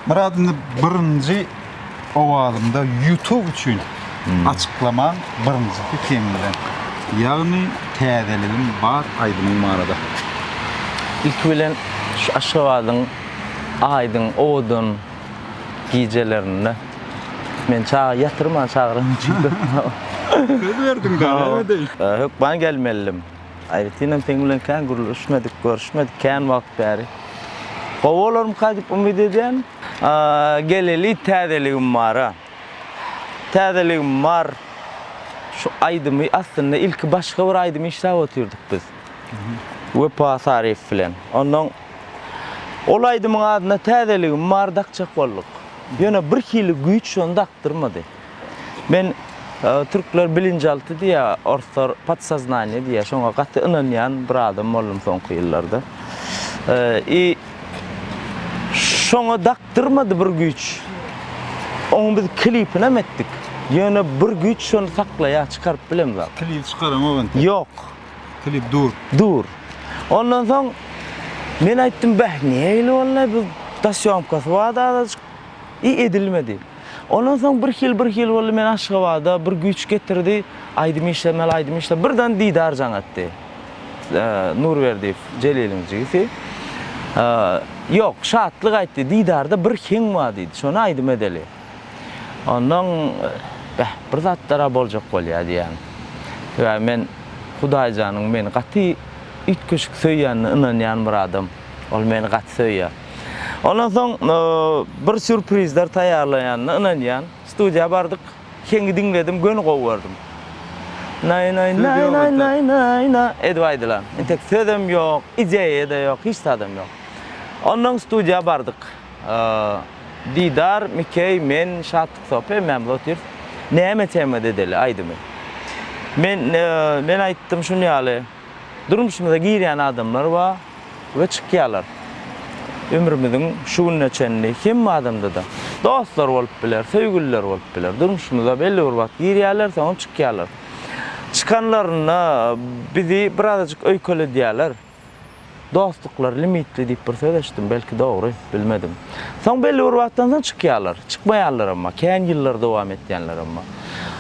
Muradını birinci ovadımda YouTube üçün açıklaman birinci keminden. Yani täzeliğim bar Aydymyň marada. İlk bilen şu Aşgabat'ın aydın, odun gecelerini men çağa yatırman çağırın çünkü. Ne verdin da? Değil. Yok ben gelmelim. Ayrıca sen bilen kan görüşmedik kan vakt beri. Kovalarım kadip umid eden geleli täzeliğim var. Täzeliğim var. Şu Aydymyň aslında ilk başka bir Aydymyň işlep oturduk biz. Wepa sarif bilen. Ondan ol Aydymyň adyna täzeliğim var dakçak bolduk. Ýöne bir kili güýç şonu daktyrmady. Men Türkler bilinçaltı diye, orta podsoznanie diye şoňa gaty ynanýan bir adam boldum soňky ýyllarda. Şoňa daktyrmady bir güýç. Oňa biz klipine metdik. Ýöne bir güýç şonu saklaýa çykaryp bilemdi. Klip çıkaram o ben. Yok. Klip dur. Ondan soň men aýtdym, "Bäh, näle bolar bu dasyomkasy wada edilmedi." Ondan soň bir hil boldy men Aşgabatda bir güýç getirdi. Aydym işlemel, birden Didar jaňatdy. Nurberdiýew, Jeliliň jigiti. Yok, şatlyk aýtdy. Didarda bir heň bar diýdi. Şonu aýdym edeli. Ondan bäh, bir zatlara boljak bolýar diýen. Ve men Hudaýjanyň meni gaty it köşük söýýänine ynanýan bir adam. Ol meni gaty söýýär. Ondan soň bir sürprizler taýýarlaýanyna ynanýan. Studiýa bardyk. Heňi diňledim, gönü gowardym. Nay edip aýdylar. Entek söýdüm ýok, ideýa da ýok, hiç adam ýok. Ondan studiýa bardyk. Didar, Mikey, men şatlyk sohbet memnun otyr. Näme tema dedili Aydymyň. Men aýtdym şunu ýaly. Durmuşymyzda girýän adamlar bar we çykýarlar. Ömrümizin şu günneçenli kim adamda da dostlar bolup biler, söýgüliler bolup biler. Durmuşymyzda belli bir wagt girýärler, soň çykýarlar. Çıkanlaryna bizi birazajyk öýkele diýerler. Dostluklar limitli diýip bir söz eşitdim, belki dogry, bilmedim. Soň belli bir wagtdan soň çykýarlar, çykmaýarlar amma, kän ýyllar dowam etýänler amma.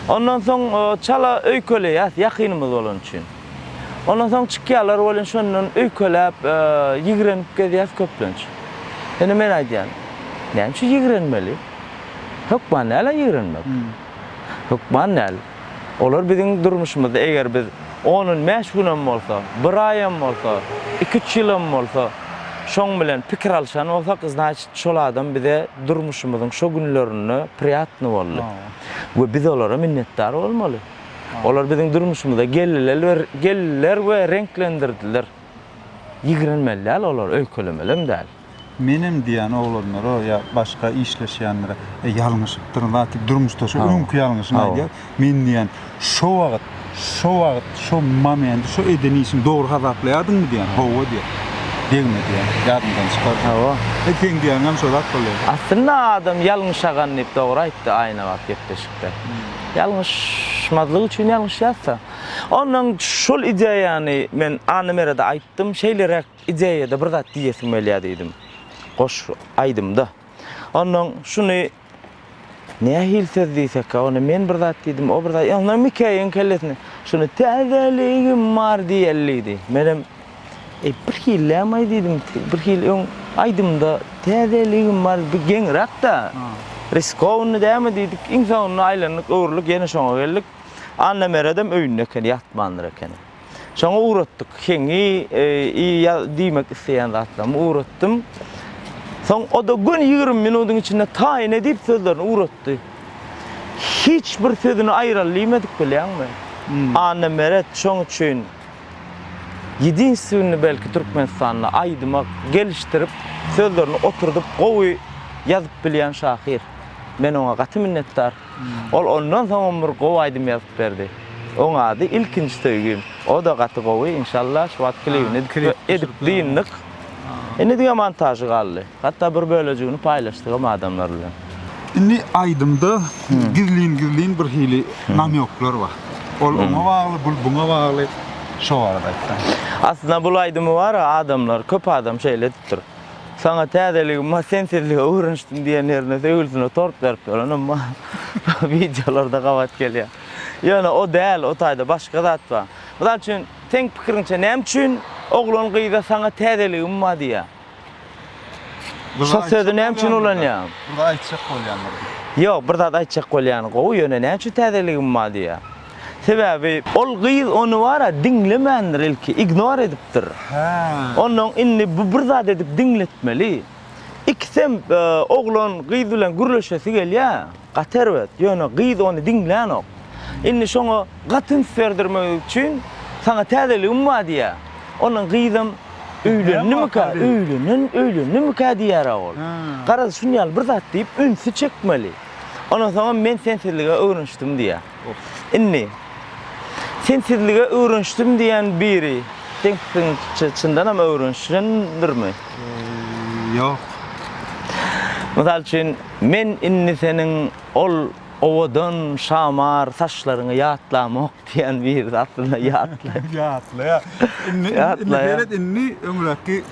Ondan soň çala öýkeleýär, ýakynymyz bolan üçin. Ondan soň çykýarlar, bolan şondan öýkelep, ýigrenip gezýär köplenç. Ene men aýdýan, näme şu ýigrenmeli? Hökman näle ýigrenmek? Hökman näle? Olar biziň durmuşymyzda eger biz onun meşgulem bolsa, bir aýam bolsa, 2-3 ýylym bolsa, şoň bilen pikir alşan bolsak, значит, şol adam bize durmuşymyzyň şo günlerini priýatny boldy. We biz olara minnetdar bolmaly. Olar biziň durmuşymyzda geldiler we renklendirdiler. Ýigrenmeli olar, öýkelemelim däl. Menem diýen oglanlar o ya başga işleşýänlere ýalňyşypdyr, nätip durmuşda şu öňkü ýalňyşyny aýdýar. Men diýen şo wagt, şo moment, şo edeni işin dogry hasaplaýardyňmy diýen. Howa diýen. Degme diýen. Ýadymdan çykar. Hawa. Eteň diýenem şo zat bolýar. Aslında adam ýalňyşagan diýip dogry aýtdy aýna wagt gepleşikde. Ýalňyşmazlyk üçin ýalňyşýarsa. Ondan şol ideýany men anymerede aýtdym, şeýlerek ideýede bir zat diýesim gelýär diýdim. Goş aýdymda. Ondan şunu näme hilsiz diýsek, onu men bir zat diýdim, o bir zat, ondan Mikeýin kellesine şunu täzeliğim bar diýeldi. Menem bir hilläme diýdim, bir hil aýdymda täzeliğim bar bir geňrak da. Riskowny däme diýdik, insanyň aýlanyk öwrülük ýene şoňa geldik. Annemeredem öýüne eken ýatmandyr eken. Şoňa uğratdyk. Heňi diýmek isleýän zatlamy uğrattym. Soň o da gün 20 minutyň içinde taýin edip sözlerini uğratdy. Hiç bir sözüni aýralymadyk bilýärmi? Annemeret şoň üçin 7-nji günni belki Türkmenistanyna aýdymak, gelişdirip sözlerini oturdup gowy ýazyp bilýän şahyr. Men oňa gaty minnetdar. Ol ondan soň bir gowy aýdym ýazyp berdi. Oňa ady ilkinji söýgüm. O da gaty gowy inşallah şu wagt klipini edip diýindik. Ene diýen montaży galdy. Hatda bir bölejigini paýlaşdyrym adamlar bilen. Indi Aydymda gizlin bir hili namyoklar bar. Ol oňa bagly, buňa bagly şo arada aýtdy. Aslında bu Aydymyň bar adamlar, köp adam şeýle diýipdir. sana täzeligim, sensizlige öwrenşdim diýen ýerine söýülsüne tort berip bolan amma videolarda gawat gelýär. Ýöne o däl, o taýda başga zat bar. Bular üçin teň pikiriňçe näme üçin oglun gyýda sana täzeligim ma diýär. Şo sözü näme üçin ulanýar? Burada aýtjak bolýanlar. Ýok, bir zat aýtjak bolýan, gowy ýöne näme üçin täzeligim ma diýär. Sebebi ol gyýyl onu wara dinlemändir ilki, ignore edipdir. Ha. Onun inni bu bir zat edip dinletmeli. İkisem oglun gyýy bilen gürleşesi gelýär. Gaterbet, ýöne gyýy onu dinlänok. Inni şoňa gatyn serdirmek üçin sana täzeligim ma diýär. Onun gyýdym öýlenimkä diýär ol. Garaz şunýal bir zat diýip ünsü çekmeli. Ondan soňra men sensizlige öwrenşdim diýär. Inni sensizlige öwrenşdim diýen biri teňpiň çyndan hem öwrenşendirmi? Ýok. Mysal üçin men inni seniň ol owadan şamar saçlaryňy ýatlamak diýen bir aslında Ýatla ya. Inni beret inni öňüräki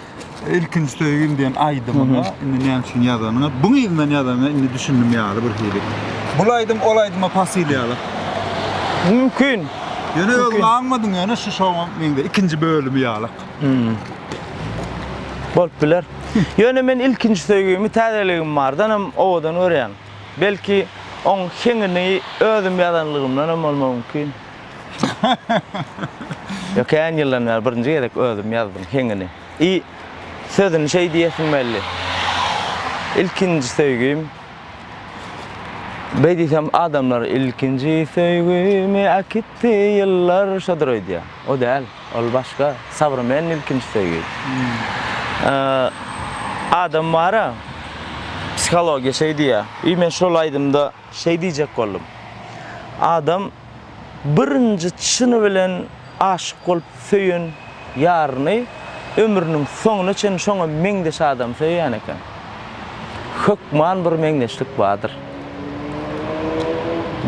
ilkinji söýgüm diýen aýdymyna, inni näme üçin ýazanyna, bu ýyldan ýazanyna inni düşündim ýaly bir hili. Bulaýdym, olaýdyma pasilýaly. Mümkin. Ýöne ýollanmadyň ýöne şu şoňa meňde ikinji bölümi ýalyk. Bolup biler. Ýöne men ilkinji söýgümi täzeligim bardan hem owadan öýren. Belki on heňini özüm ýazanlygymdan hem bolmagy mümkin. Ýok ýan ýyllar birinji gerek özüm ýazdym heňini. Sözüni şey diýesim belli. İlkinji söýgüm beýdisem adamlar ilkinji söýgümi akitdi ýyllar şodur diýär. O däl, ol başga. Sabr men ilkinji söýgüm. Adam bara psihologiya şey diýär. Men şol aýdymda şey diýjek boldum. Adam birinji çyny bilen aşyk bolup söýen ýaryny ömrüniň soňuna çyn şoňa meňdeş adam söýýän eken. Hökman bir meňdeşlik bardyr.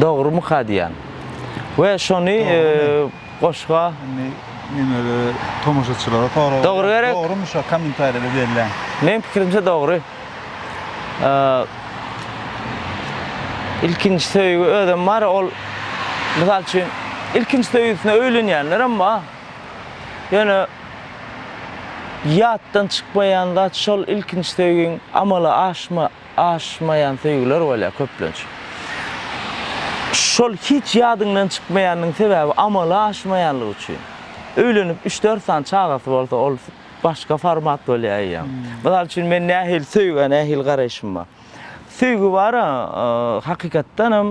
Dogry mu hadiýan? We şonu goşga Nimeli tomoşaçylara toğru. Dogry gerek. Dogrymy şu kommentarlarda berilen. Men pikirimçe dogry. İlkinji söýgü ödem bar ol mysal üçin ilkinji söýgüsine öýlenýänler amma ýöne ýatdan çykmaýanda şol ilkinji söýgüň amala aşmaýan söýgüler bolýar köplenç. Şol hiç ýadyňdan çykmaýanyň sebebi amala aşmaýanlygy üçin. Öýlenip 3-4 san çagasy bolsa ol başga format bolýar. Mysal üçin men nähil söýgü, nähil garaşym bar. Söýgü bar, hakykatdan hem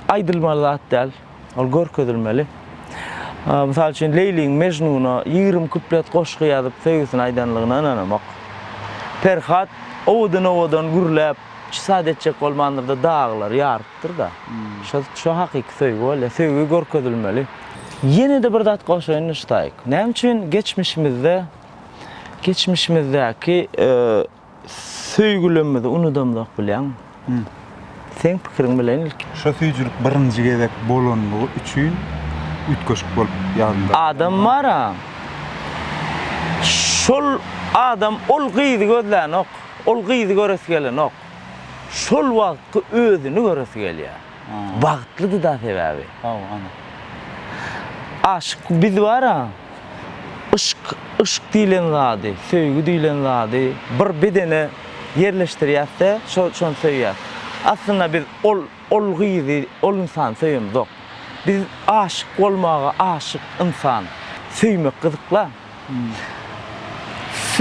aýdylmaly zat däl, ol görkezilmeli. Mysal üçin Leyliň Mejnuny 20 kuplet goşgy ýazyp söýgüsini aýdanlygyna inanamak. Ferhat owadan gürläp sadetjek bolmandyrda dağlar ýarypdyr da. Şo hakyky söýgü bolýar, söýgü görkezilmeli. Ýene de bir zat goşaýyny ştaýyk. Näme üçin geçmişimizdäki söýgülerimizi unudamdak bilýän. Sen pikiriň bilen ilk. Şo söýjülük birinji gezek bolanlygy üçin ütköşük bolup ýazyldy. Adam bara. Şol adam ol gyýdy gözlänok, ol gyýdy göresi gelenok. Şol wagtky özüni göresi gelýär. Bagtlydy da sebebi. Ana. Aşk biz bara. Işk diýilen zady, söýgü diýilen zady bir bedene yerleşdirýärse, şonu söýýär. Aslında biz ol gyýdy, ol insan söýýämzok. Biz aşyk bolmaga aşyk insan söýmek gyzykla.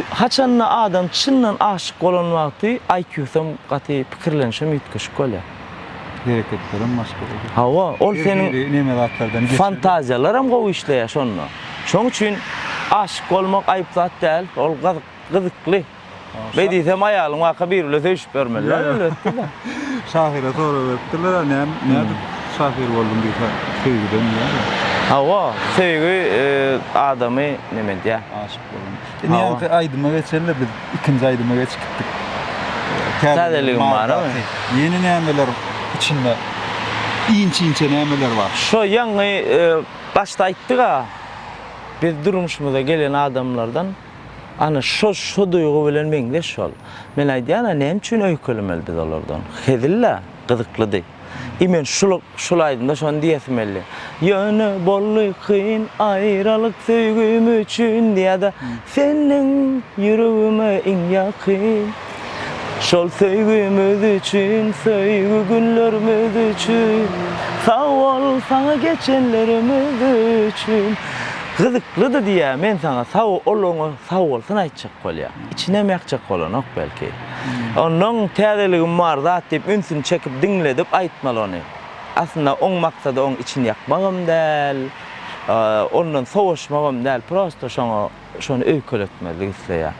Haçanna adam çyndan aşyk bolan wagty IQ-sym gaty pikirlenşem ýetkeşik bolýar. Hareketlerim başka. Hawa, ol seniň neme zatlardan fantaziyalar hem gowy işleýär şonu. Şoň üçin aşyk bolmak aýyp zat däl, ol gyzykly. Beýdisem aýalyň waka bir öle söýüşip bermeliler. Şahira toğru etdiler, näme şahir boldum diýip söýgüden ýa. Hawa, söýgü adamy neme diýär? Aşyk boldum. Näme aýdyma geçerler, biz ikinji aýdyma geçip gitdik. Täzeligim bar, ýeni nämeler içinde inçe nämeler bar. Şo ýangy başda aýtdyk-a. Biz durmuşymyza gelen adamlardan Ana şu duygu bilen meňde şol. Men aýdýan näme üçin öýkelemeli biz olardan? Hedilla, gyzyklydy. Men şulaýdym da şonu diýesimeli. Ýöne bolly kyn aýralyk söýgüm üçin diýär-de seniň ýüregime iň ýakyn. Şol söýgümüz üçin, söýgü günlerimiz üçin, sağ ol sana geçenlerimiz üçün. Gyzyklydy diýär, men sana sağ oluňy, sağ bolsun aýtjak bolýar. İçine mäkjak bolanok belki. Onuň täzeligim bar zat diýip ünsün çekip diňledip aýtmaly ony. Aslında oň maksady oň içini ýakmagam däl, ondan sowaşmagam däl, prosto şonu öýkeletmeli isleýär.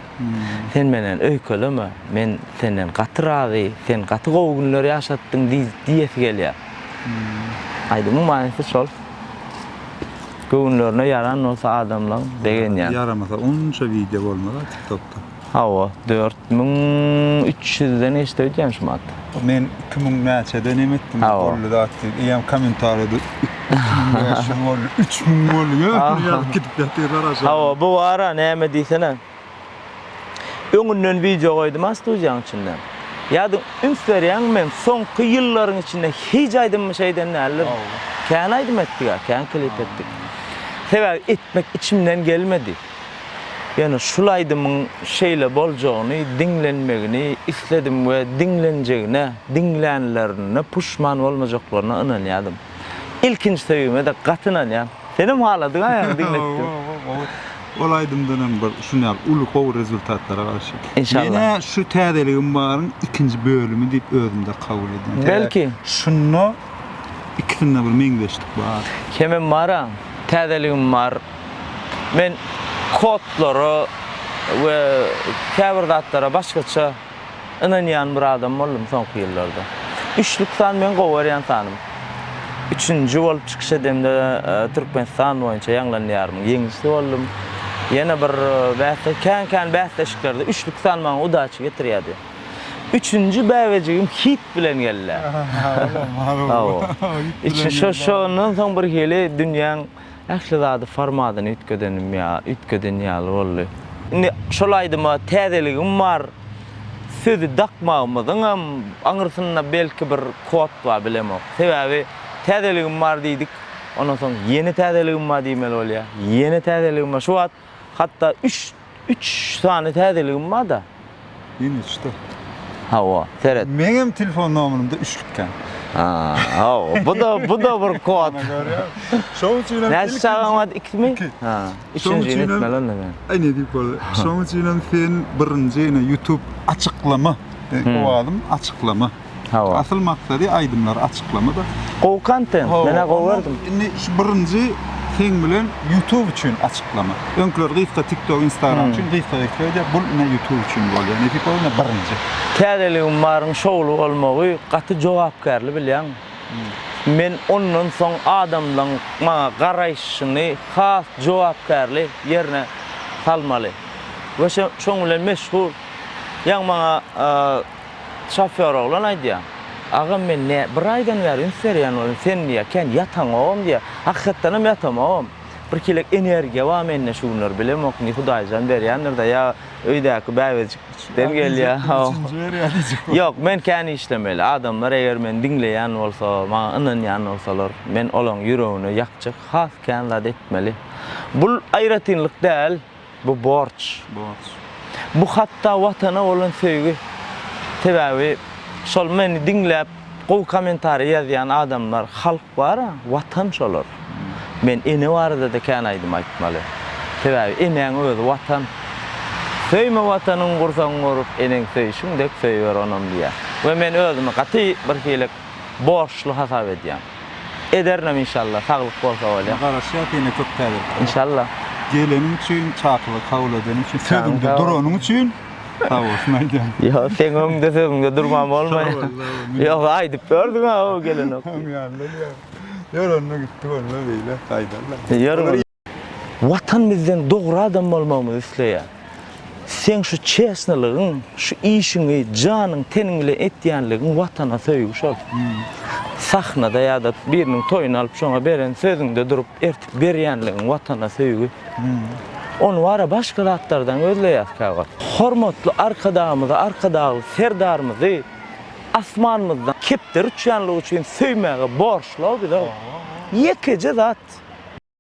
Sen menen öýkeleme, men senden gaty razy, sen gaty gowy günler ýaşatdyň diýesi gelýär. Aýdymy manysy şol. Günlerine yaran olsa adamlar degen ya. Yaramasa onça video bolmaly TikTokda. Hawa 4300'den işte ödeyem şu mat. Men 2000 näçe denemetdim. Bolly da atdy. Ýa kommentarda 2000 bolly, 3000 bolly. Ýa gidip ýatylar aşağı. Hawa bu ara näme diýsene? Öňünden video goýdum astuýan içinden. Ýa-da ünsberýän men soňky ýyllaryň içinde hiç aýdym şeyden näler. Kän aýdym etdik, kän klip etdik. Sebäbi etmek içimden gelmedi. Yani şulaydımın şeyle boljagyny, dinlenmegini isledim we dinlenjegine, dinlänlerine puşman bolmajaklaryna ynanýadym. İlkinji söýgüme de gatynanýan. Senem haladyň aýan dinletdim. Olaydymdan bir şunal uly gowy rezultatlara garşy. İnşallah. Mene şu täzeligim baryň ikinji bölümi diýip özümde kabul edin. Belki. Şunu ikisinde bir meňdeşlik bar. Kemem baran, täzeligim bar. Men kodlary we käbirdatlara başgaça ynanýan bir adam boldum soňky ýyllarda. Üçlükden men gowaryan sanym. Üçüncü bolup çykyş edemde Türkmenistan boýunça ýanglanýarmyň. Ýeňisi boldum. Ýene bir bäste kän bästeşiklerde üçlükden maňa udaçy getirýärdi. Üçüncü bäwejigim hit bilen geldiler. İçin şondan soň bir hili dünýäň ähli zady formatyny ütgedenim ýa, ütgeden ýaly boldy. Indi şolaýdyma täzeligim bar. Sözi dakmagymyzyň aňyrsyna belki bir kod bar bilemok. Sebäbi täzeligim bar diýdik. Ondan soň ýeni täzeligim bar diýmeli bolýar. Ýeni täzeligim bar. Şu wagt hatta 3 tane täzeligim bar da. Ýene işte. Hawa, seret. Meňem telefon nomerymda üçlükken. Bu da bir kod. Şoň üçin Näçe sagam 2 mi? Ha. Üçüncü etmeli onda men. Aýne diýip boldy. Şoň üçin sen birinji YouTube açıklama gowadım, açıklama. Hawa. Asıl maksady aýdymlar açıklama da. O content, mene gowardym. Indi şu birinji sen bilen YouTube üçin açıklama. Öňküler Gysga TikTok, Instagram üçin Gysga ekleýär, bu YouTube üçin bolýar. Ne diýip boldy birinji. Täzeligim baryň şowlu bolmagy gaty jogapkärli bilýän. Men ondan soň adamlaryň maňa garaýşyny has jogapkärli ýerine salmaly. We şoň bilen meşhur ýa maňa şoför oglan aýdýar. Agam men ne bir aýdan bäri ünsberýän bolan sen niýe ken ýataňam diýär. Hakykatdan hem ýatamam. Bir kilek energiýa wa menne şu günler bilemok ni Hudaýjan berýändir da ýa öýdäki bäwejikden gelýär. Ýok, men käni işlemeli. Adamlar eger men dinleýän bolsa, maňa ynanýan bolsalar, men olaň ýüregine ýakjak has kän zat etmeli. Bu aýratynlyk däl, bu borç. Bu hatda watana bolan söýgü. Sebäbi şol meni dinläp, gowy kommentary ýazýan adamlar, halk bar, watan şolar. Men ene barada da kän aýdym aýtmaly. Sebäbi eneň özü watan. Söýme watanyň gursaň gorup, eneň söýüşiňdek söýber onam diýär. We men özüme gaty bir kelek borçly hasap edýän. Edernem inşallah, saglyk bolsa bolýar. Garaşýar ene köp täze. İnşallah. Gelenim üçin, çakyly kabul edenim üçin, sözümde duranyň üçin. Sağ olsun aýdym. Ýa, sen öňde sözüňde durman bolmaýar. Ýok, aýdyp berdiň ha o gelenek. Ýörenme gitdi bolma beýle, gaýdarlar. Watan bizden dogry adam bolmamyzy isleýär. Sen şu çesneligiň, şu işiňi, janyň, teniň bilen etýänligiň watana söýgü şol. Sahnada ýa-da biriniň toýuny alyp şoňa beren sözüňde durup ertip berýänligiň watana söýgü. Onu wara başga zatlardan özleýär käwat. Hormatly arkadağymyzy, arkadagy serdarymyzy asmanymyzdan kepdir uçýanlygy üçin söýmäge borçlu biz o. Ýekece zat.